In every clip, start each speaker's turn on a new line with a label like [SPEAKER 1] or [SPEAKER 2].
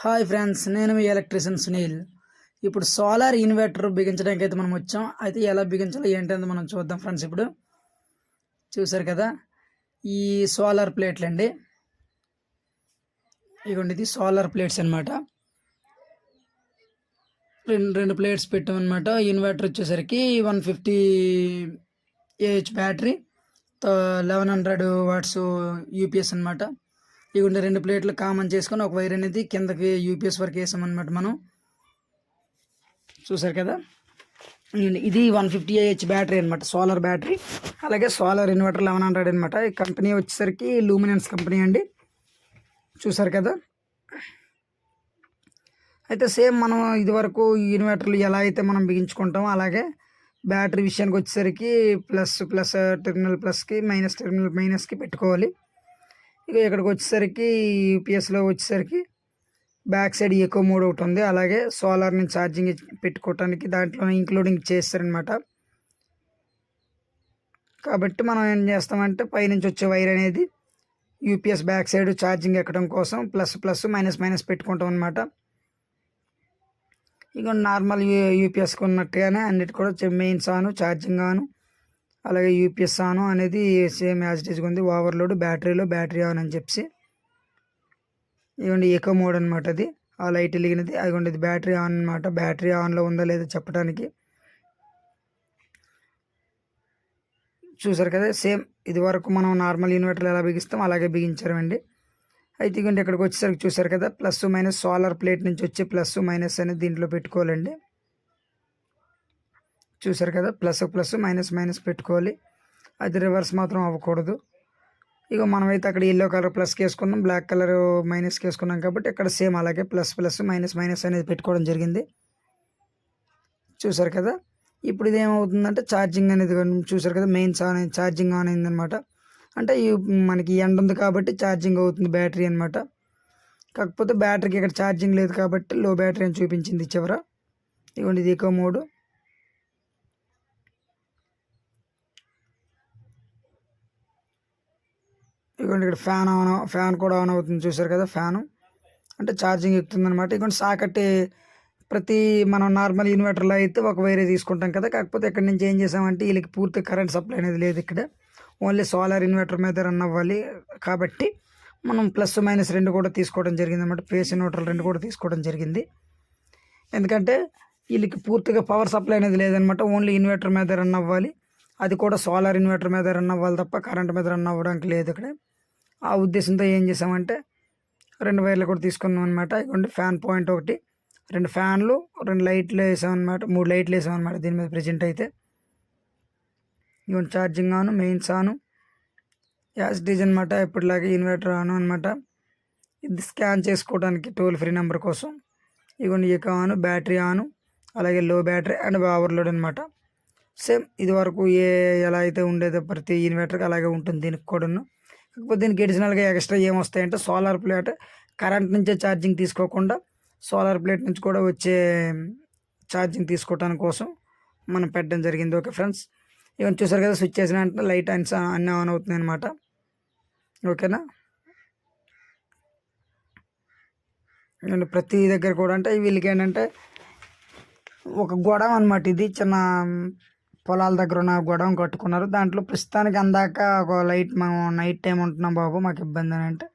[SPEAKER 1] Hi friends, నేను మీ electrician Sunil. ఇప్పుడు solar inverter బిగించడానికి అయితే మనం వచ్చాం. అయితే ఎలా బిగించాలో ఏంటంటే మనం చూద్దాం ఫ్రెండ్స్. ఇప్పుడు చూసారు కదా, ఈ సోలార్ ప్లేట్లు అండి. ఇదిగోండి, ఇది సోలార్ ప్లేట్స్ అనమాట. రెండు ప్లేట్స్ పెట్టామన్నమాట. ఇన్వర్టర్ వచ్చేసరికి 150 బ్యాటరీ, 1100 వాట్స్ యూపీఎస్ అనమాట. ఇవి రెండు ప్లేట్లు కామన్ చేసుకొని ఒక వైర్ అనేది కిందకి యూపీఎస్ వరకు వేసామన్నమాట మనం. చూసారు కదా, ఇది 150 బ్యాటరీ అనమాట, సోలార్ బ్యాటరీ. అలాగే సోలార్ ఇన్వర్టర్ 1100 అనమాట. ఈ కంపెనీ వచ్చేసరికి లూమినెన్స్ కంపెనీ అండి. చూసారు కదా. అయితే సేమ్ మనం ఇదివరకు ఇన్వర్టర్లు ఎలా అయితే మనం బిగించుకుంటామో అలాగే బ్యాటరీ విషయానికి వచ్చేసరికి ప్లస్ టెర్మినల్ ప్లస్కి, టెర్మినల్ మైనస్కి పెట్టుకోవాలి. ఇక ఇక్కడికి వచ్చేసరికి యూపీఎస్లో వచ్చేసరికి బ్యాక్ సైడ్ ఎకో మోడ్ ఒకటి ఉంది. అలాగే సోలార్ని ఛార్జింగ్ పెట్టుకోవటానికి దాంట్లో ఇంక్లూడింగ్ చేస్తారనమాట. కాబట్టి మనం ఏం చేస్తామంటే పైనుంచి వచ్చే వైర్ అనేది యూపీఎస్ బ్యాక్ సైడ్ ఛార్జింగ్ ఎక్కడం కోసం ప్లస్ మైనస్ పెట్టుకుంటాం అనమాట. ఇక నార్మల్ యూపీఎస్కి ఉన్నట్టుగానే అన్నిటి కూడా మెయిన్స్ ఆను, ఛార్జింగ్ ఆను, అలాగే యూపీఎస్ ఆను అనేది సేమ్ యాజ్ ఇట్ ఈస్గా ఉంది. ఓవర్లోడ్ బ్యాటరీ ఆన్ అని చెప్పి ఇవ్వండి ఎకో మోడ్ అనమాట. అది ఆ లైట్ వెలిగినది అదిగోండి, ఇది బ్యాటరీ ఆన్ అనమాట. బ్యాటరీ ఆన్లో ఉందా లేదా చెప్పడానికి. చూసారు కదా, సేమ్ ఇది వరకు మనం నార్మల్ ఇన్వర్టర్లు ఎలా బిగిస్తాం అలాగే బిగించారండి. అయితే ఇవ్వండి ఇక్కడికి వచ్చేసరికి చూసారు కదా, ప్లస్ మైనస్ సోలార్ ప్లేట్ నుంచి వచ్చే ప్లస్ మైనస్ అనేది దీంట్లో పెట్టుకోవాలండి. చూసారు కదా, ప్లస్ మైనస్ పెట్టుకోవాలి. అది రివర్స్ మాత్రం అవ్వకూడదు. ఇక మనమైతే అక్కడ ఎల్లో కలర్ ప్లస్కి వేసుకున్నాం, బ్లాక్ కలర్ మైనస్కి వేసుకున్నాం కాబట్టి ఇక్కడ సేమ్ అలాగే ప్లస్ మైనస్ అనేది పెట్టుకోవడం జరిగింది. చూసారు కదా. ఇప్పుడు ఇది ఏమవుతుందంటే ఛార్జింగ్ అనేది చూసారు కదా, మెయిన్స్ ఆన్ అయింది, ఛార్జింగ్ ఆన్ అయిందనమాట. అంటే మనకి ఎండ ఉంది కాబట్టి ఛార్జింగ్ అవుతుంది బ్యాటరీ అనమాట. కాకపోతే బ్యాటరీకి ఇక్కడ ఛార్జింగ్ లేదు కాబట్టి లో బ్యాటరీ అని చూపించింది చివర. ఇవ్వండి, ఇది ఎకో మోడ్. ఇదిగోండి ఇక్కడ ఫ్యాన్ కూడా ఆన్ అవుతుంది. చూసారు కదా, ఫ్యాను అంటే ఛార్జింగ్ ఎక్కుతుంది అనమాట. ఇదిగోండి సాకట్టి ప్రతి మనం నార్మల్ ఇన్వర్టర్లో అయితే ఒక వైరే తీసుకుంటాం కదా. కాకపోతే ఇక్కడ నుంచి ఏం చేసామంటే వీళ్ళకి పూర్తి కరెంట్ సప్లై అనేది లేదు. ఇక్కడ ఓన్లీ సోలార్ ఇన్వర్టర్ మీద రన్ అవ్వాలి కాబట్టి మనం ప్లస్ మైనస్ రెండు కూడా తీసుకోవడం జరిగింది అనమాట. ఫేస్ ఇన్వర్టర్లు రెండు కూడా తీసుకోవడం జరిగింది. ఎందుకంటే వీళ్ళకి పూర్తిగా పవర్ సప్లై అనేది లేదనమాట. ఓన్లీ ఇన్వర్టర్ మీద రన్ అవ్వాలి, అది కూడా సోలార్ ఇన్వర్టర్ మీద రన్ అవ్వాలి తప్ప కరెంట్ మీద రన్ అవ్వడానికి లేదు ఇక్కడ. ఆ ఉద్దేశంతో ఏం చేసామంటే రెండు వైర్లు కూడా తీసుకున్నాం అనమాట. ఇదిగోండి ఫ్యాన్ పాయింట్ ఒకటి, రెండు ఫ్యాన్లు, రెండు లైట్లు వేసామన్నమాట, 3 లైట్లు వేసామన్నమాట దీని మీద ప్రజెంట్ అయితే. ఇవన్నీ ఛార్జింగ్ ఆను, మెయిన్స్ ఆను, యాజ్ డీజ్ అనమాట. ఎప్పటిలాగే ఇన్వర్టర్ ఆను అనమాట. ఇది స్కాన్ చేసుకోవడానికి టోల్ ఫ్రీ నెంబర్ కోసం. ఇవన్నీ ఎకో ఆను, బ్యాటరీ ఆను, అలాగే లో బ్యాటరీ అండ్ ఓవర్లోడ్ అనమాట. సేమ్ ఇది వరకు ఎలా అయితే ఉండేదో ప్రతి ఇన్వర్టర్కి అలాగే ఉంటుంది దీనికి కూడాను. కాకపోతే దీనికి అడిషనల్గా ఎక్స్ట్రా ఏమొస్తాయంటే సోలార్ ప్లేట్ కరెంట్ నుంచే ఛార్జింగ్ తీసుకోకుండా సోలార్ ప్లేట్ నుంచి కూడా వచ్చే ఛార్జింగ్ తీసుకోవడానికి కోసం మనం పెట్టడం జరిగింది. ఓకే ఫ్రెండ్స్, ఇవన్నీ చూసారు కదా, స్విచ్ చేసిన వెంటనే లైట్ అన్నీ ఆన్ అవుతుంది అనమాట. ఓకేనా. ప్రతి దగ్గర కూడా అంటే వీళ్ళకి ఏంటంటే ఒక గొడవ అనమాట. ఇది చిన్న పొలాల దగ్గర ఉన్న గొడవ కట్టుకున్నారు. దాంట్లో ప్రస్తుతానికి అందాక ఒక లైట్, మేము నైట్ టైం ఉంటున్నాం బాబు, మాకు ఇబ్బంది అని అంటే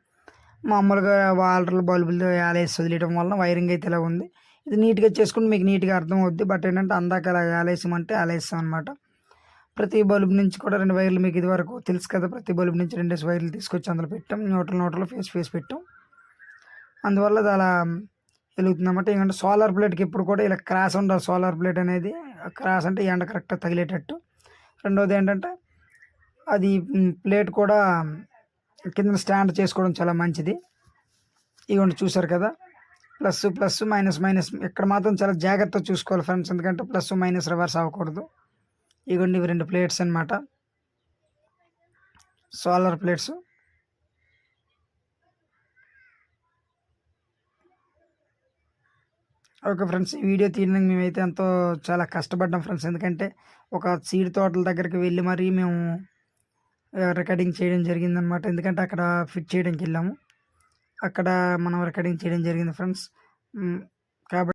[SPEAKER 1] మామూలుగా వాటర్లు బల్బులు వేలేసి వదిలేయడం వల్ల వైరింగ్ అయితే ఇలా ఉంది. ఇది నీట్గా చేసుకుంటే మీకు నీట్గా అర్థం అవుద్ది. బట్ ఏంటంటే అందాక ఇలా వేలేసామంటే వేలేస్తాం అనమాట. ప్రతి బల్బు నుంచి కూడా 2 వైర్లు, మీకు ఇది వరకు తెలుసు కదా, ప్రతి బల్బు నుంచి 2 వైర్లు తీసుకొచ్చి అందులో పెట్టాం. న్యూట్రల్ ఫేస్ పెట్టాం. అందువల్ల అది అలా వెలుగుతుంది అన్నమాట. ఎందుకంటే సోలార్ ప్లేట్కి ఎప్పుడు కూడా ఇలా క్రాస్ ఉండాలి. సోలార్ ప్లేట్ అనేది క్రాస్ అంటే ఎండ కరెక్ట్గా తగిలేటట్టు. రెండోది ఏంటంటే అది ప్లేట్ కూడా కింద స్టాండ్ చేసుకోవడం చాలా మంచిది. ఇవ్వండి చూసారు కదా, ప్లస్ మైనస్ ఇక్కడ మాత్రం చాలా జాగ్రత్తగా చూసుకోవాలి ఫ్రెండ్స్, ఎందుకంటే ప్లస్ మైనస్ రివర్స్ అవ్వకూడదు. ఇవ్వండి ఇవి 2 ప్లేట్స్ అనమాట, సోలార్ ప్లేట్స్. ఓకే ఫ్రెండ్స్, ఈ వీడియో తీయడానికి మేమైతే ఎంతో చాలా కష్టపడ్డాం ఫ్రెండ్స్. ఎందుకంటే ఒక సీడ్ తోటల దగ్గరికి వెళ్ళి మరీ మేము రికార్డింగ్ చేయడం జరిగిందనమాట. ఎందుకంటే అక్కడ ఫిట్ చేయడానికి వెళ్ళాము. అక్కడ మనం రికార్డింగ్ చేయడం జరిగింది ఫ్రెండ్స్.